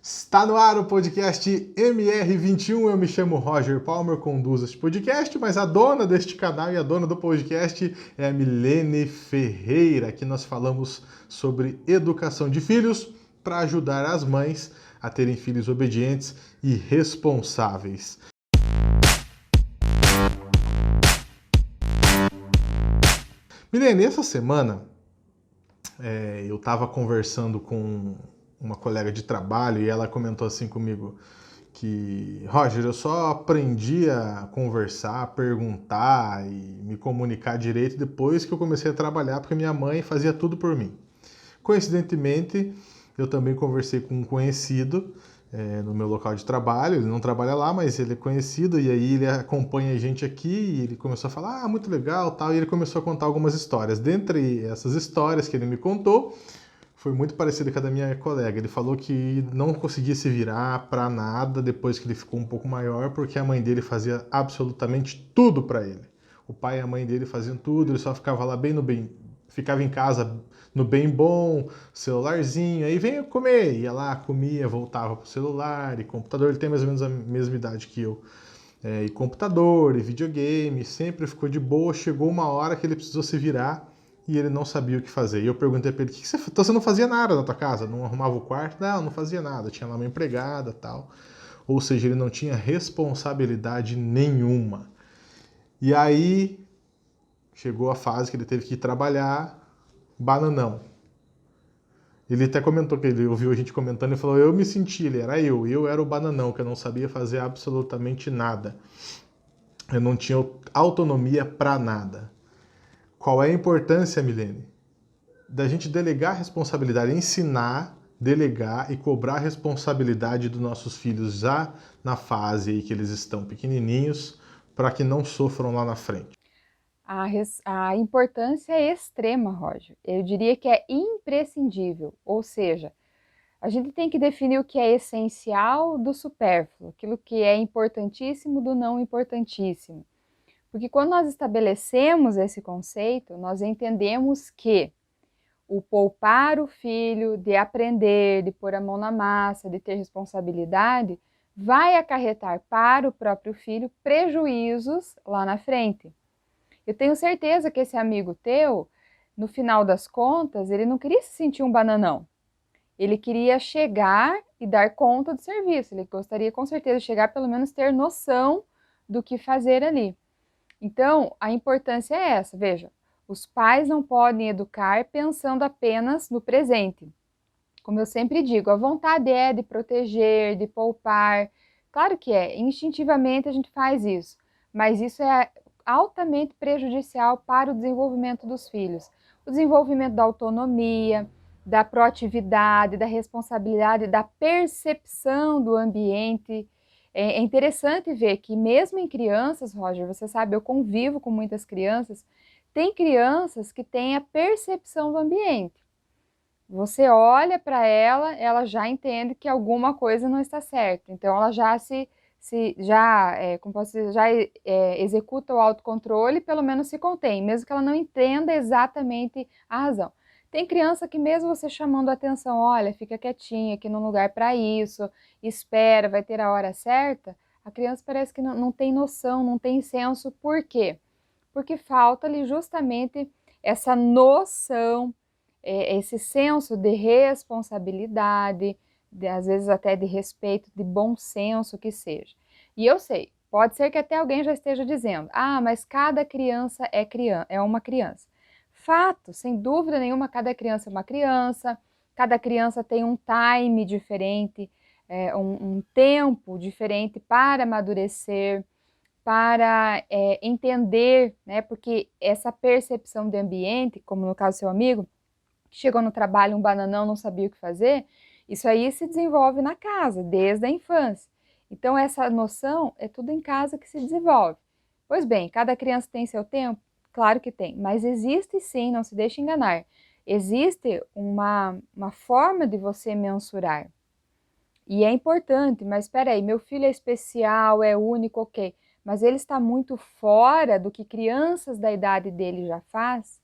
Está no ar o podcast MR21, eu me chamo Roger Palmer, conduzo este podcast, mas a dona deste canal e a dona do podcast é a Milene Ferreira. Aqui nós falamos sobre educação de filhos para ajudar as mães a terem filhos obedientes e responsáveis. Milene, essa semana eu estava conversando com uma colega de trabalho e ela comentou assim comigo que, Roger, eu só aprendi a conversar, a perguntar e me comunicar direito depois que eu comecei a trabalhar, porque minha mãe fazia tudo por mim. Coincidentemente, eu também conversei com um conhecido no meu local de trabalho, ele não trabalha lá, mas ele é conhecido, e aí ele acompanha a gente aqui, e ele começou a falar, muito legal, tal, e ele começou a contar algumas histórias. Dentre essas histórias que ele me contou, foi muito parecido com a da minha colega. Ele falou que não conseguia se virar para nada depois que ele ficou um pouco maior, porque a mãe dele fazia absolutamente tudo para ele. O pai e a mãe dele faziam tudo, ele só ficava lá ficava em casa no bem bom, celularzinho, aí venha comer, ia lá, comia, voltava pro celular e computador. Ele tem mais ou menos a mesma idade que eu. E computador, e videogame, sempre ficou de boa. Chegou uma hora que ele precisou se virar e ele não sabia o que fazer. E eu perguntei pra ele, então você não fazia nada na tua casa? Não arrumava o quarto? Não fazia nada. Tinha lá uma empregada e tal. Ou seja, ele não tinha responsabilidade nenhuma. E aí chegou a fase que ele teve que ir trabalhar, bananão. Ele até comentou que ele ouviu a gente comentando e falou, eu me senti, eu era o bananão, que eu não sabia fazer absolutamente nada. Eu não tinha autonomia para nada. Qual é a importância, Milene, da gente delegar a responsabilidade, ensinar, delegar e cobrar a responsabilidade dos nossos filhos já na fase aí que eles estão pequenininhos, para que não sofram lá na frente? A importância é extrema, Roger. Eu diria que é imprescindível, ou seja, a gente tem que definir o que é essencial do supérfluo, aquilo que é importantíssimo do não importantíssimo. Porque quando nós estabelecemos esse conceito, nós entendemos que o poupar o filho de aprender, de pôr a mão na massa, de ter responsabilidade, vai acarretar para o próprio filho prejuízos lá na frente. Eu tenho certeza que esse amigo teu, no final das contas, ele não queria se sentir um bananão. Ele queria chegar e dar conta do serviço. Ele gostaria com certeza de chegar, pelo menos ter noção do que fazer ali. Então, a importância é essa. Veja, os pais não podem educar pensando apenas no presente. Como eu sempre digo, a vontade é de proteger, de poupar. Claro que é, instintivamente a gente faz isso, mas isso é altamente prejudicial para o desenvolvimento dos filhos. O desenvolvimento da autonomia, da proatividade, da responsabilidade, da percepção do ambiente. É interessante ver que mesmo em crianças, Roger, você sabe, eu convivo com muitas crianças, tem crianças que têm a percepção do ambiente. Você olha para ela já entende que alguma coisa não está certa. Então ela já como posso dizer, executa o autocontrole, pelo menos se contém, mesmo que ela não entenda exatamente a razão. Tem criança que mesmo você chamando a atenção, olha, fica quietinha aqui no lugar para isso, espera, vai ter a hora certa, a criança parece que não tem noção, não tem senso. Por quê? Porque falta ali justamente essa noção, esse senso de responsabilidade, às vezes até de respeito, de bom senso que seja. E eu sei, pode ser que até alguém já esteja dizendo, mas cada criança é uma criança. Fato, sem dúvida nenhuma, cada criança é uma criança, cada criança tem um time diferente, um tempo diferente para amadurecer, para entender, né? Porque essa percepção de ambiente, como no caso do seu amigo, que chegou no trabalho um bananão, não sabia o que fazer, isso aí se desenvolve na casa, desde a infância. Então essa noção é tudo em casa que se desenvolve. Pois bem, cada criança tem seu tempo? Claro que tem, mas existe sim, não se deixe enganar, existe uma forma de você mensurar. E é importante, mas espera aí, meu filho é especial, é único, ok, mas ele está muito fora do que crianças da idade dele já faz?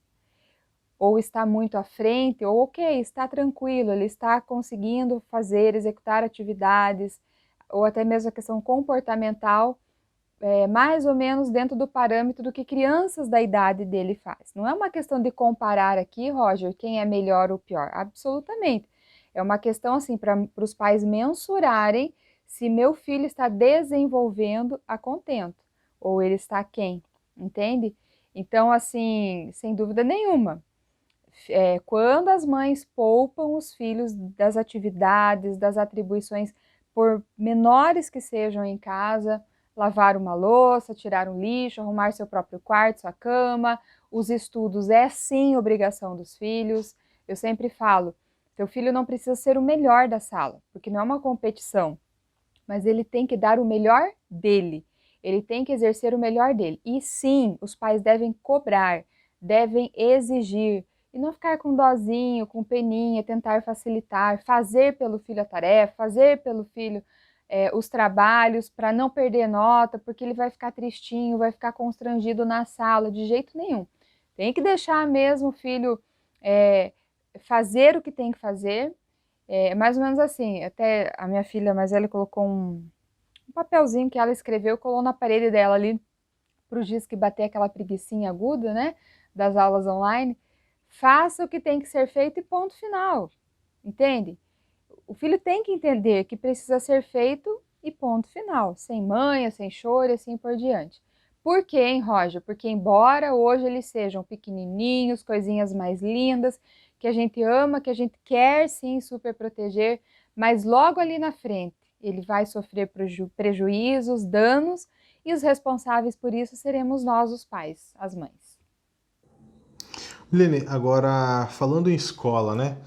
ou está muito à frente, ou ok, está tranquilo, ele está conseguindo fazer, executar atividades, ou até mesmo a questão comportamental, mais ou menos dentro do parâmetro do que crianças da idade dele faz. Não é uma questão de comparar aqui, Roger, quem é melhor ou pior, absolutamente. É uma questão assim para os pais mensurarem se meu filho está desenvolvendo a contento ou ele está quem, entende? Então, assim, sem dúvida nenhuma, quando as mães poupam os filhos das atividades, das atribuições, por menores que sejam em casa, lavar uma louça, tirar um lixo, arrumar seu próprio quarto, sua cama, os estudos é sim obrigação dos filhos. Eu sempre falo, seu filho não precisa ser o melhor da sala, porque não é uma competição, mas ele tem que dar o melhor dele, ele tem que exercer o melhor dele. E sim, os pais devem cobrar, devem exigir, e não ficar com dozinho, com peninha, tentar facilitar, fazer pelo filho a tarefa, fazer pelo filho os trabalhos para não perder nota, porque ele vai ficar tristinho, vai ficar constrangido na sala, de jeito nenhum. Tem que deixar mesmo o filho fazer o que tem que fazer. Mais ou menos assim, até a minha filha mais velha colocou um papelzinho que ela escreveu, colou na parede dela ali, para os dias que bater aquela preguicinha aguda, né, das aulas online. Faça o que tem que ser feito e ponto final, entende? O filho tem que entender que precisa ser feito e ponto final, sem manha, sem choro e assim por diante. Por quê, hein, Roger? Porque embora hoje eles sejam pequenininhos, coisinhas mais lindas, que a gente ama, que a gente quer sim super proteger, mas logo ali na frente ele vai sofrer prejuízos, danos, e os responsáveis por isso seremos nós, os pais, as mães. Lene, agora falando em escola, né?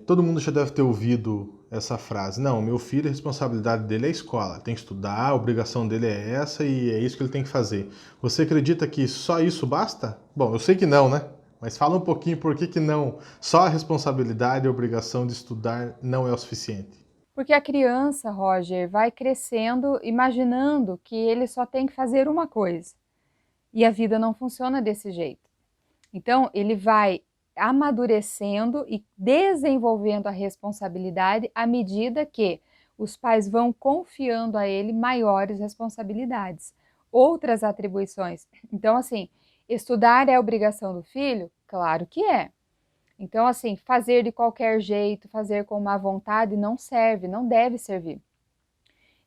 Todo mundo já deve ter ouvido essa frase. Não, meu filho, a responsabilidade dele é a escola. Tem que estudar, a obrigação dele é essa e é isso que ele tem que fazer. Você acredita que só isso basta? Bom, eu sei que não, né? Mas fala um pouquinho por que não. Só a responsabilidade e a obrigação de estudar não é o suficiente. Porque a criança, Roger, vai crescendo imaginando que ele só tem que fazer uma coisa. E a vida não funciona desse jeito. Então, ele vai amadurecendo e desenvolvendo a responsabilidade à medida que os pais vão confiando a ele maiores responsabilidades, outras atribuições. Então, assim, estudar é obrigação do filho? Claro que é. Então, assim, fazer de qualquer jeito, fazer com má vontade não serve, não deve servir.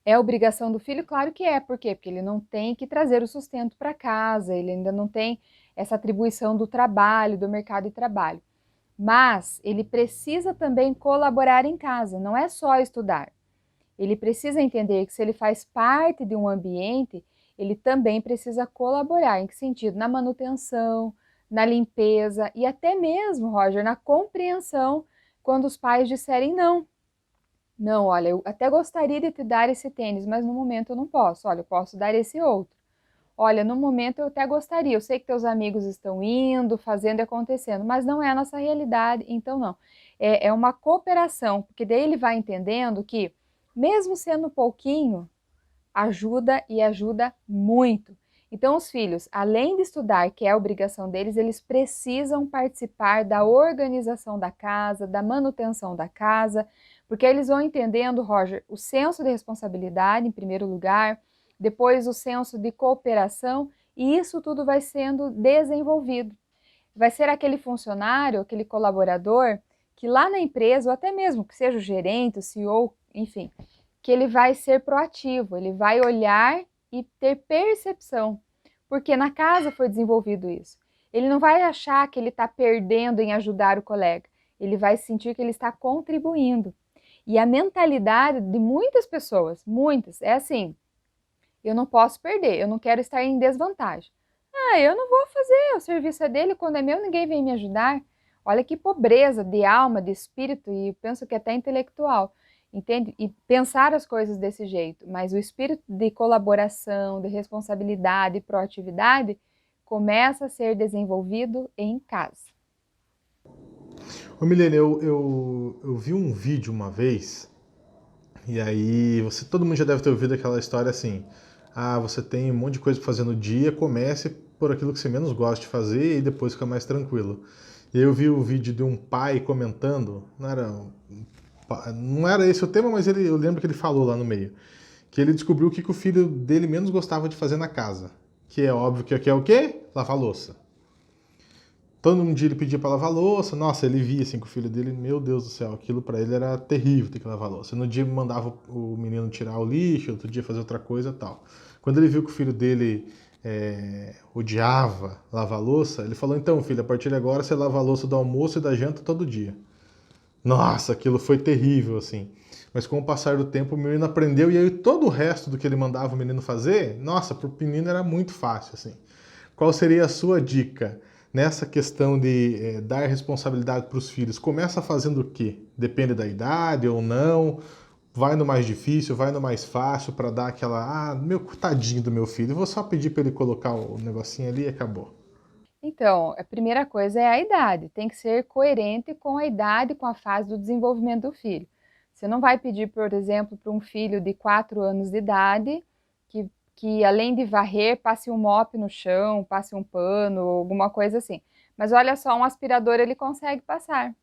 É obrigação do filho? Claro que é. Por quê? Porque ele não tem que trazer o sustento para casa, ele ainda não tem essa atribuição do trabalho, do mercado de trabalho. Mas ele precisa também colaborar em casa, não é só estudar. Ele precisa entender que se ele faz parte de um ambiente, ele também precisa colaborar. Em que sentido? Na manutenção, na limpeza e até mesmo, Roger, na compreensão quando os pais disserem não. Não, olha, eu até gostaria de te dar esse tênis, mas no momento eu não posso. Olha, eu posso dar esse outro. Olha, no momento eu até gostaria, eu sei que teus amigos estão indo, fazendo e acontecendo, mas não é a nossa realidade, então não. É uma cooperação, porque daí ele vai entendendo que, mesmo sendo pouquinho, ajuda e ajuda muito. Então, os filhos, além de estudar, que é a obrigação deles, eles precisam participar da organização da casa, da manutenção da casa, porque eles vão entendendo, Roger, o senso de responsabilidade, em primeiro lugar, depois o senso de cooperação, e isso tudo vai sendo desenvolvido. Vai ser aquele funcionário, aquele colaborador, que lá na empresa, ou até mesmo que seja o gerente, o CEO, enfim, que ele vai ser proativo, ele vai olhar e ter percepção, porque na casa foi desenvolvido isso. Ele não vai achar que ele está perdendo em ajudar o colega, ele vai sentir que ele está contribuindo. E a mentalidade de muitas pessoas, muitas, é assim: eu não posso perder, eu não quero estar em desvantagem. Ah, eu não vou fazer, o serviço é dele, quando é meu ninguém vem me ajudar. Olha que pobreza de alma, de espírito, e eu penso que até intelectual, entende? E pensar as coisas desse jeito, mas o espírito de colaboração, de responsabilidade e proatividade começa a ser desenvolvido em casa. Ô Milene, eu vi um vídeo uma vez, e aí todo mundo já deve ter ouvido aquela história assim: ah, você tem um monte de coisa para fazer no dia, comece por aquilo que você menos gosta de fazer e depois fica mais tranquilo. E eu vi o vídeo de um pai comentando, não era esse o tema, mas eu lembro que ele falou lá no meio, que ele descobriu o que o filho dele menos gostava de fazer na casa. Que é óbvio que aqui é o quê? Lavar louça. Todo um dia ele pedia para lavar louça, nossa, ele via assim que o filho dele, meu Deus do céu, aquilo para ele era terrível ter que lavar louça. No dia mandava o menino tirar o lixo, outro dia fazer outra coisa e tal. Quando ele viu que o filho dele odiava lavar louça, ele falou, então filho, a partir de agora você lava a louça do almoço e da janta todo dia. Nossa, aquilo foi terrível, assim. Mas com o passar do tempo, o menino aprendeu e aí todo o resto do que ele mandava o menino fazer, nossa, pro menino era muito fácil, assim. Qual seria a sua dica nessa questão de dar responsabilidade para os filhos? Começa fazendo o quê? Depende da idade ou não? Vai no mais difícil, vai no mais fácil para dar aquela, meu tadinho do meu filho, eu vou só pedir para ele colocar o negocinho ali e acabou. Então, a primeira coisa é a idade. Tem que ser coerente com a idade, com a fase do desenvolvimento do filho. Você não vai pedir, por exemplo, para um filho de 4 anos de idade que além de varrer, passe um mop no chão, passe um pano, alguma coisa assim. Mas olha só, um aspirador ele consegue passar.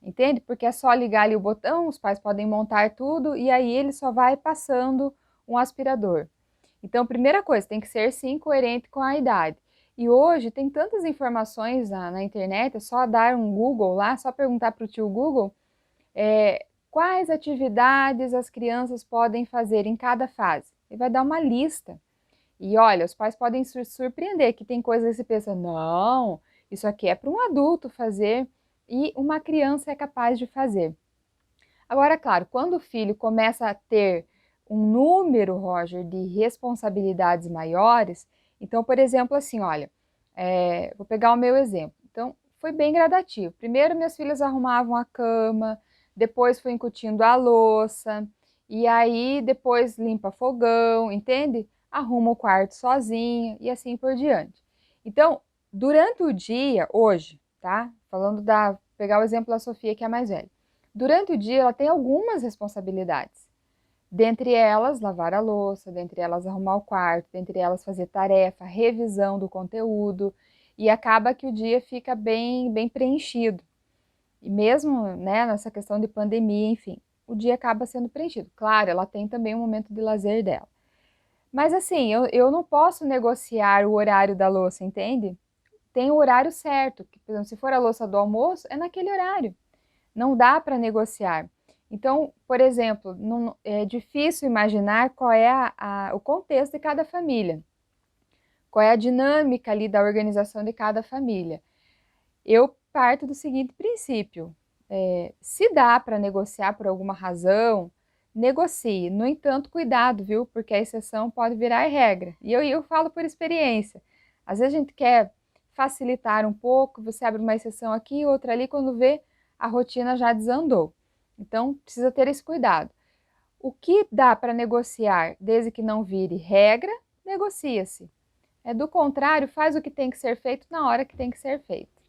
Entende? Porque é só ligar ali o botão, os pais podem montar tudo e aí ele só vai passando um aspirador. Então, primeira coisa, tem que ser sim coerente com a idade. E hoje tem tantas informações na internet, é só dar um Google lá, só perguntar para o tio Google quais atividades as crianças podem fazer em cada fase. Ele vai dar uma lista. E olha, os pais podem se surpreender que tem coisas que você pensa, não, isso aqui é para um adulto fazer e uma criança é capaz de fazer. Agora, claro, quando o filho começa a ter um número, Roger, de responsabilidades maiores, então, por exemplo, assim, olha, vou pegar o meu exemplo. Então, foi bem gradativo. Primeiro, meus filhos arrumavam a cama, depois fui incutindo a louça, e aí depois limpa fogão, entende? Arruma o quarto sozinha e assim por diante. Então, durante o dia, hoje, tá? Pegar o exemplo da Sofia, que é a mais velha. Durante o dia, ela tem algumas responsabilidades. Dentre elas, lavar a louça, dentre elas, arrumar o quarto, dentre elas, fazer tarefa, revisão do conteúdo, e acaba que o dia fica bem, bem preenchido. E mesmo, né, nessa questão de pandemia, enfim, o dia acaba sendo preenchido. Claro, ela tem também um momento de lazer dela. Mas assim, eu não posso negociar o horário da louça, entende? Tem o horário certo, que, por exemplo, se for a louça do almoço, é naquele horário. Não dá para negociar. Então, por exemplo, é difícil imaginar qual é o contexto de cada família, qual é a dinâmica ali da organização de cada família. Eu parto do seguinte princípio: se dá para negociar por alguma razão, negocie. No entanto, cuidado, viu? Porque a exceção pode virar regra. E eu falo por experiência. Às vezes a gente quer facilitar um pouco, você abre uma exceção aqui, outra ali, quando vê, a rotina já desandou. Então, precisa ter esse cuidado. O que dá para negociar, desde que não vire regra, negocia-se. Do contrário, faz o que tem que ser feito na hora que tem que ser feito.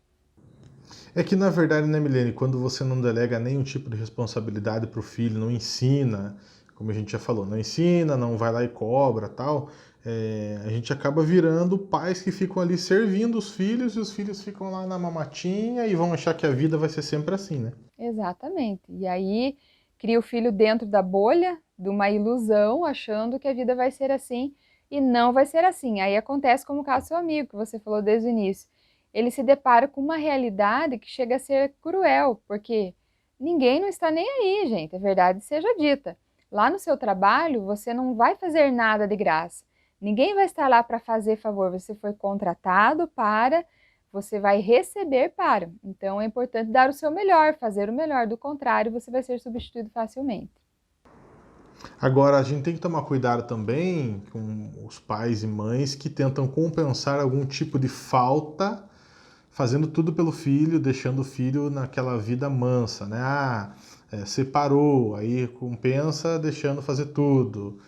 É que na verdade, né, Milene, quando você não delega nenhum tipo de responsabilidade para o filho, não ensina, como a gente já falou, não ensina, não vai lá e cobra, tal, a gente acaba virando pais que ficam ali servindo os filhos e os filhos ficam lá na mamatinha e vão achar que a vida vai ser sempre assim, né? Exatamente. E aí cria o filho dentro da bolha de uma ilusão, achando que a vida vai ser assim e não vai ser assim. Aí acontece como o caso do seu amigo, que você falou desde o início. Ele se depara com uma realidade que chega a ser cruel, porque ninguém não está nem aí, gente, a verdade seja dita. Lá no seu trabalho, você não vai fazer nada de graça. Ninguém vai estar lá para fazer favor, você foi contratado para, você vai receber para. Então é importante dar o seu melhor, fazer o melhor, do contrário, você vai ser substituído facilmente. Agora, a gente tem que tomar cuidado também com os pais e mães que tentam compensar algum tipo de falta fazendo tudo pelo filho, deixando o filho naquela vida mansa, né? Separou, aí compensa deixando fazer tudo.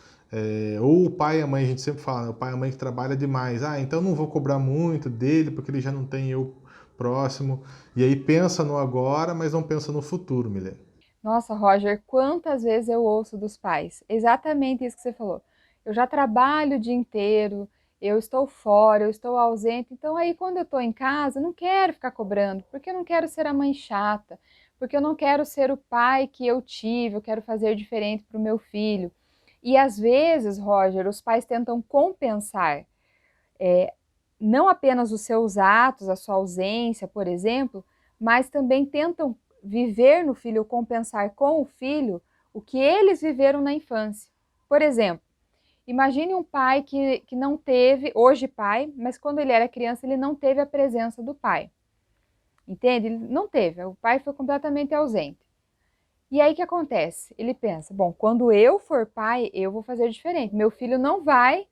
Ou o pai e a mãe, a gente sempre fala, né? O pai e a mãe que trabalha demais. Então não vou cobrar muito dele, porque ele já não tem eu próximo. E aí pensa no agora, mas não pensa no futuro, Milene. Nossa, Roger, quantas vezes eu ouço dos pais exatamente isso que você falou. Eu já trabalho o dia inteiro, eu estou fora, eu estou ausente. Então aí quando eu estou em casa, eu não quero ficar cobrando, porque eu não quero ser a mãe chata, porque eu não quero ser o pai que eu tive, eu quero fazer diferente para o meu filho. E às vezes, Roger, os pais tentam compensar não apenas os seus atos, a sua ausência, por exemplo, mas também tentam viver no filho, compensar com o filho o que eles viveram na infância. Por exemplo, imagine um pai que não teve, hoje pai, mas quando ele era criança ele não teve a presença do pai. Entende? Ele não teve, o pai foi completamente ausente. E aí o que acontece? Ele pensa, bom, quando eu for pai, eu vou fazer diferente. Meu filho não vai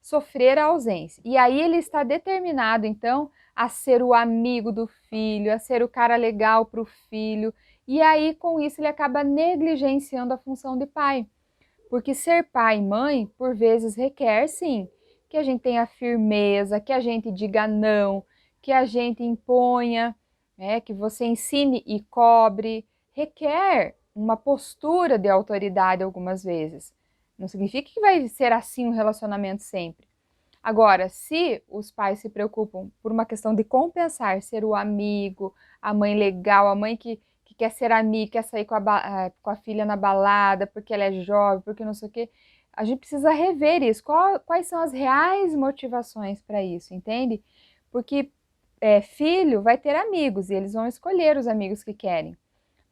sofrer a ausência. E aí ele está determinado, então, a ser o amigo do filho, a ser o cara legal para o filho. E aí, com isso, ele acaba negligenciando a função de pai. Porque ser pai e mãe, por vezes, requer, sim, que a gente tenha firmeza, que a gente diga não, que a gente imponha, né, que você ensine e cobre. Requer uma postura de autoridade algumas vezes. Não significa que vai ser assim um relacionamento sempre. Agora, se os pais se preocupam por uma questão de compensar, ser o amigo, a mãe legal, a mãe que quer ser amiga, quer sair com a filha na balada, porque ela é jovem, porque não sei o quê, a gente precisa rever isso. Quais são as reais motivações para isso, entende? Porque filho vai ter amigos e eles vão escolher os amigos que querem.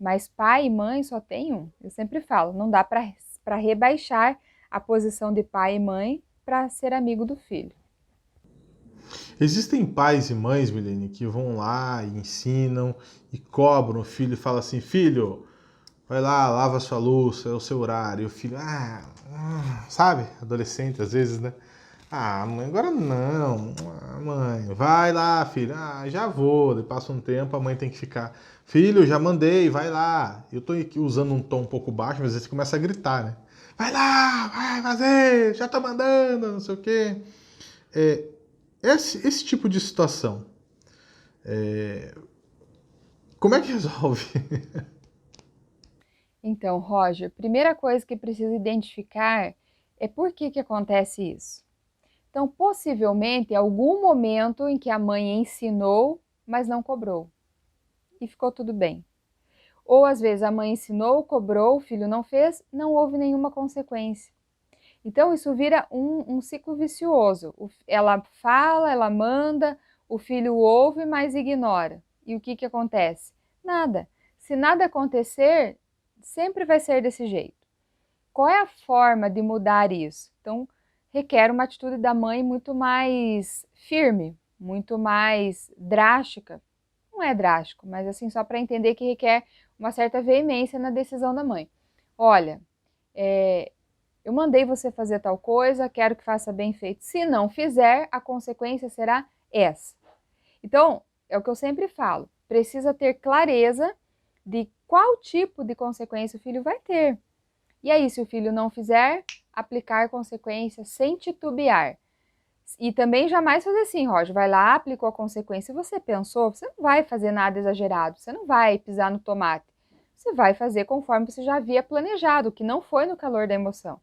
Mas pai e mãe só tem um. Eu sempre falo, não dá para rebaixar a posição de pai e mãe para ser amigo do filho. Existem pais e mães, Milene, que vão lá e ensinam e cobram o filho e falam assim, filho, vai lá, lava sua louça, é o seu horário. E o filho, sabe? Adolescente às vezes, né? Ah, mãe, agora não. Ah, mãe, vai lá, filho. Ah, já vou. Daí passa um tempo, a mãe tem que ficar. Filho, já mandei, vai lá. Eu tô aqui usando um tom um pouco baixo, mas às vezes começa a gritar, né? Vai lá, vai fazer, já tô mandando, não sei o quê. É, esse tipo de situação, como é que resolve? Então, Roger, primeira coisa que precisa identificar é por que acontece isso. Então, possivelmente, algum momento em que a mãe ensinou, mas não cobrou. E ficou tudo bem. Ou às vezes a mãe ensinou, cobrou, o filho não fez, não houve nenhuma consequência. Então, isso vira um ciclo vicioso. Ela fala, ela manda, o filho ouve, mas ignora. E o que acontece? Nada. Se nada acontecer, sempre vai ser desse jeito. Qual é a forma de mudar isso? Então, requer uma atitude da mãe muito mais firme, muito mais drástica. Não é drástico, mas assim, só para entender que requer uma certa veemência na decisão da mãe. Olha, eu mandei você fazer tal coisa, quero que faça bem feito. Se não fizer, a consequência será essa. Então, é o que eu sempre falo, precisa ter clareza de qual tipo de consequência o filho vai ter. E aí, se o filho não fizer, aplicar consequência sem titubear. E também jamais fazer assim, Roger, vai lá, aplicou a consequência, você pensou, você não vai fazer nada exagerado, você não vai pisar no tomate. Você vai fazer conforme você já havia planejado, que não foi no calor da emoção.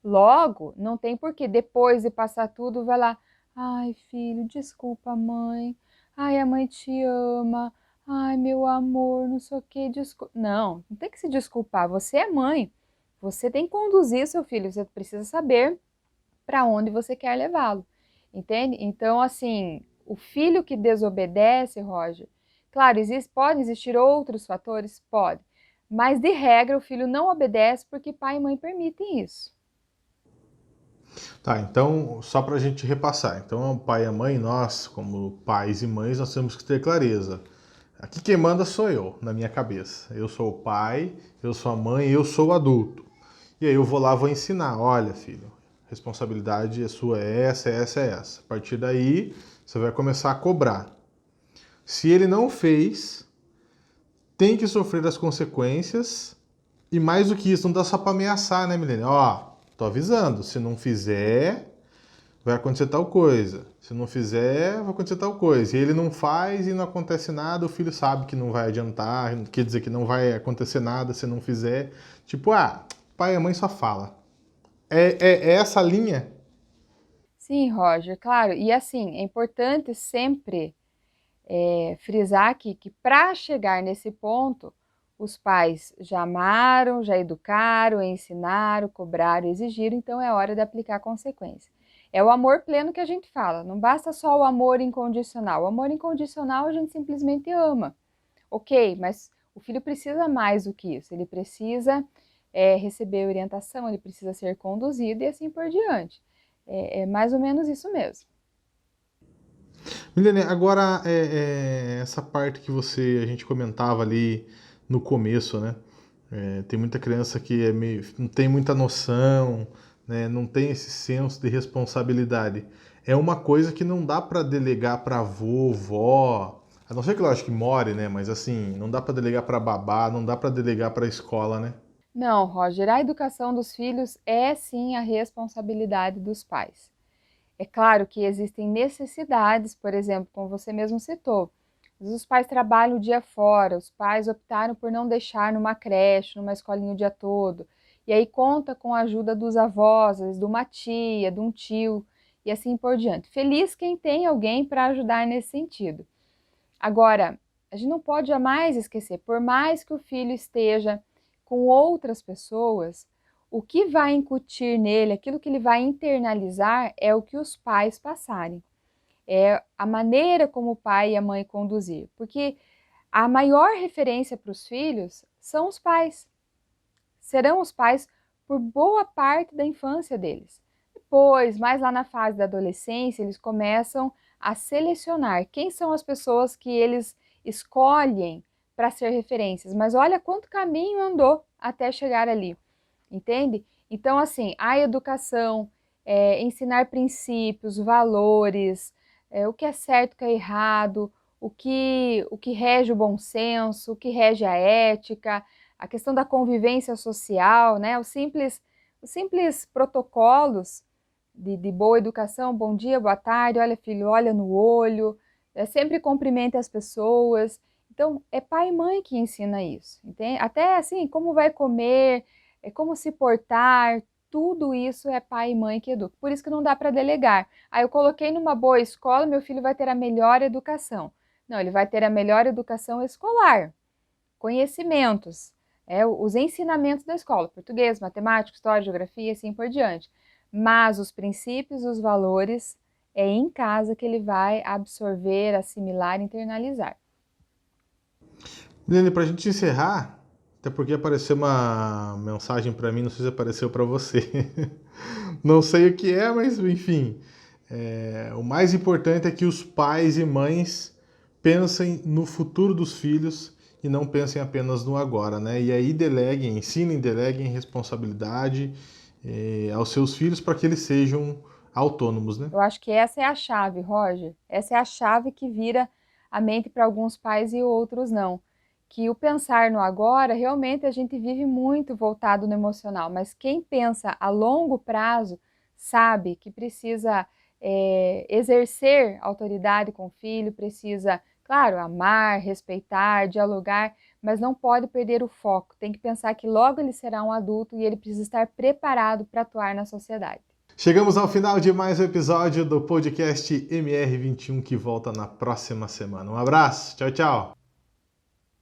Logo, não tem porquê, depois de passar tudo, vai lá, ai filho, desculpa mãe, ai a mãe te ama, ai meu amor, não sei o que, desculpa. Não tem que se desculpar, você é mãe, você tem que conduzir seu filho, você precisa saber para onde você quer levá-lo, entende? Então, assim, o filho que desobedece, Roger, claro, podem existir outros fatores? Pode, mas de regra o filho não obedece porque pai e mãe permitem isso. Tá, então, só para a gente repassar. Então, o pai e a mãe, nós, como pais e mães, nós temos que ter clareza. Aqui quem manda sou eu, na minha cabeça. Eu sou o pai, eu sou a mãe, eu sou o adulto. E aí eu vou lá, vou ensinar. Olha, filho, responsabilidade é sua, é essa, é essa, é essa. A partir daí, você vai começar a cobrar. Se ele não fez, tem que sofrer as consequências. E mais do que isso, não dá só para ameaçar, né, Milene? Ó, tô avisando, se não fizer, vai acontecer tal coisa. Se não fizer, vai acontecer tal coisa. E ele não faz e não acontece nada, o filho sabe que não vai adiantar, quer dizer que não vai acontecer nada se não fizer. Tipo, pai e a mãe só fala. É essa linha? Sim, Roger, claro. E assim, é importante sempre frisar aqui que para chegar nesse ponto, os pais já amaram, já educaram, ensinaram, cobraram, exigiram, então é hora de aplicar consequência. É o amor pleno que a gente fala, não basta só o amor incondicional. O amor incondicional a gente simplesmente ama. Ok, mas o filho precisa mais do que isso, ele precisa receber orientação, ele precisa ser conduzido e assim por diante. É mais ou menos isso mesmo. Milene, agora essa parte que a gente comentava ali no começo, né? Tem muita criança que não tem muita noção, né? Não tem esse senso de responsabilidade. É uma coisa que não dá para delegar para avô, vó, a não ser que eu acho que more, né? Mas assim, não dá para delegar para babá, não dá para delegar para escola, né? Não, Roger, a educação dos filhos é sim a responsabilidade dos pais. É claro que existem necessidades, por exemplo, como você mesmo citou. Os pais trabalham o dia fora, os pais optaram por não deixar numa creche, numa escolinha o dia todo. E aí conta com a ajuda dos avós, de uma tia, de um tio e assim por diante. Feliz quem tem alguém para ajudar nesse sentido. Agora, a gente não pode jamais esquecer, por mais que o filho esteja com outras pessoas, o que vai incutir nele, aquilo que ele vai internalizar, é o que os pais passarem. É a maneira como o pai e a mãe conduzir. Porque a maior referência para os filhos são os pais. Serão os pais por boa parte da infância deles. Depois, mais lá na fase da adolescência, eles começam a selecionar quem são as pessoas que eles escolhem para ser referências. Mas olha quanto caminho andou até chegar ali, entende? Então, assim, a educação, ensinar princípios, valores, o que é certo, o que é errado, o que rege o bom senso, o que rege a ética, a questão da convivência social, né? Os simples protocolos de boa educação, bom dia, boa tarde, olha filho, olha no olho, sempre cumprimente as pessoas. Então, é pai e mãe que ensina isso, entende? Até assim, como vai comer, como se portar, tudo isso é pai e mãe que educam. Por isso que não dá para delegar. Eu coloquei numa boa escola, meu filho vai ter a melhor educação. Não, ele vai ter a melhor educação escolar, conhecimentos, os ensinamentos da escola, português, matemática, história, geografia e assim por diante. Mas os princípios, os valores, é em casa que ele vai absorver, assimilar, internalizar. Milene, para a gente encerrar, até porque apareceu uma mensagem para mim, não sei se apareceu para você. Não sei o que é, mas enfim. O mais importante é que os pais e mães pensem no futuro dos filhos e não pensem apenas no agora, né? E aí deleguem responsabilidade aos seus filhos para que eles sejam autônomos, né? Eu acho que essa é a chave, Roger. Essa é a chave que vira a mente para alguns pais e outros não. Que o pensar no agora, realmente a gente vive muito voltado no emocional, mas quem pensa a longo prazo sabe que precisa exercer autoridade com o filho, precisa, claro, amar, respeitar, dialogar, mas não pode perder o foco. Tem que pensar que logo ele será um adulto e ele precisa estar preparado para atuar na sociedade. Chegamos ao final de mais um episódio do podcast MR21 que volta na próxima semana. Um abraço, tchau, tchau!